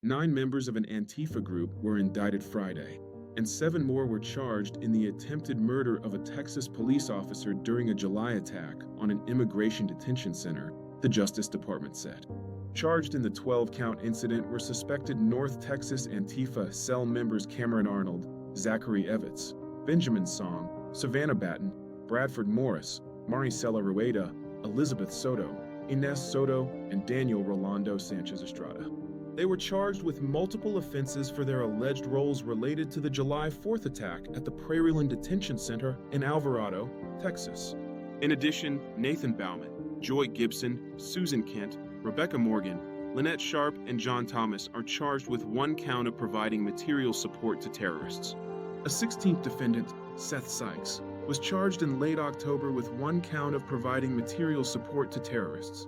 9 members of an Antifa group were indicted Friday, and 7 more were charged in the attempted murder of a Texas police officer during a July attack on an immigration detention center, the Justice Department said. Charged in the 12-count incident were suspected North Texas Antifa cell members Cameron Arnold, Zachary Evetts, Benjamin Song, Savanna Batten, Bradford Morris, Maricela Rueda, Elizabeth Soto, Ines Soto, and Daniel Rolando Sanchez-Estrada. They were charged with multiple offenses for their alleged roles related to the July 4th attack at the Prairieland Detention Center in Alvarado, Texas. In addition, Nathan Bauman, Joy Gibson, Susan Kent, Rebecca Morgan, Lynette Sharp, and John Thomas are charged with 1 count of providing material support to terrorists. A 16th defendant, Seth Sykes, was charged in late October with 1 count of providing material support to terrorists.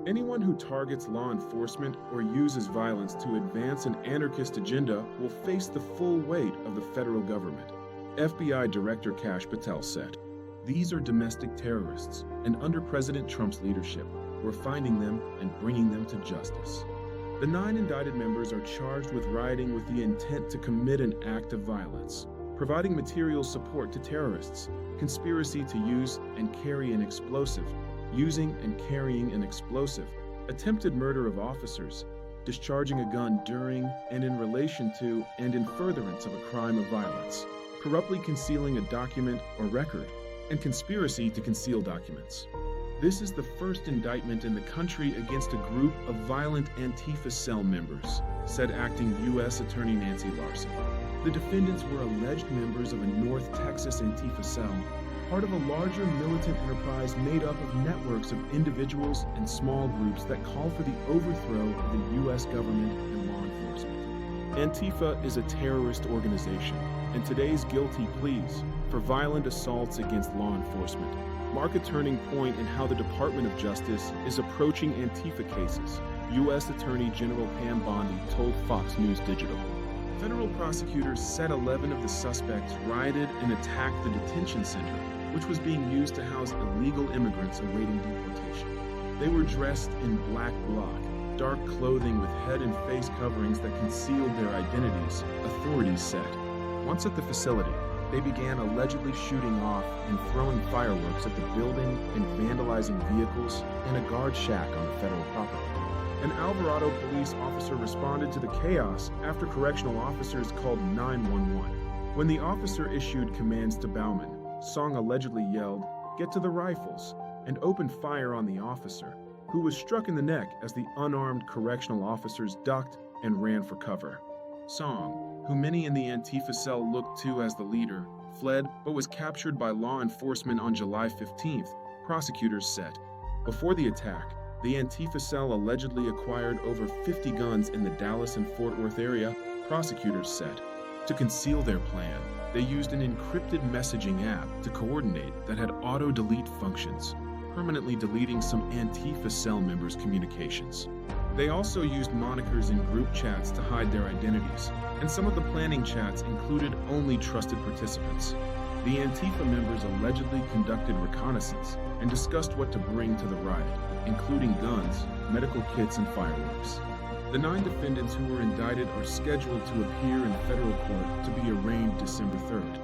Anyone who targets law enforcement or uses violence to advance an anarchist agenda will face the full weight of the federal government, FBI Director Kash Patel said. These are domestic terrorists, and under President Trump's leadership, we're finding them and bringing them to justice. The 9 indicted members are charged with rioting with the intent to commit an act of violence, providing material support to terrorists, conspiracy to use and carry an explosive, using and carrying an explosive, attempted murder of officers, discharging a gun during and in relation to and in furtherance of a crime of violence, corruptly concealing a document or record, and conspiracy to conceal documents. This is the first indictment in the country against a group of violent Antifa cell members, said Acting U.S. Attorney Nancy Larson. The defendants were alleged members of a North Texas Antifa cell, part of a larger militant enterprise made up of networks of individuals and small groups that call for the overthrow of the U.S. government and law enforcement. Antifa is a terrorist organization, and today's guilty pleas for violent assaults against law enforcement mark a turning point in how the Department of Justice is approaching Antifa cases, U.S. Attorney General Pam Bondi told Fox News Digital. Federal prosecutors said 11 of the suspects rioted and attacked the detention center, which was being used to house illegal immigrants awaiting deportation. They were dressed in black bloc, dark clothing with head and face coverings that concealed their identities, authorities said. Once at the facility, they began allegedly shooting off and throwing fireworks at the building and vandalizing vehicles and a guard shack on the federal property. An Alvarado police officer responded to the chaos after correctional officers called 911. When the officer issued commands to Bauman, Song allegedly yelled, "Get to the rifles," and opened fire on the officer, who was struck in the neck as the unarmed correctional officers ducked and ran for cover. Song, who many in the Antifa cell looked to as the leader, fled but was captured by law enforcement on July 15th, prosecutors said. Before the attack, the Antifa cell allegedly acquired over 50 guns in the Dallas and Fort Worth area, prosecutors said. To conceal their plan, they used an encrypted messaging app to coordinate that had auto-delete functions, permanently deleting some Antifa cell members' communications. They also used monikers in group chats to hide their identities, and some of the planning chats included only trusted participants. The Antifa members allegedly conducted reconnaissance and discussed what to bring to the riot, including guns, medical kits, and fireworks. The 9 defendants who were indicted are scheduled to appear in federal court to be arraigned December 3rd.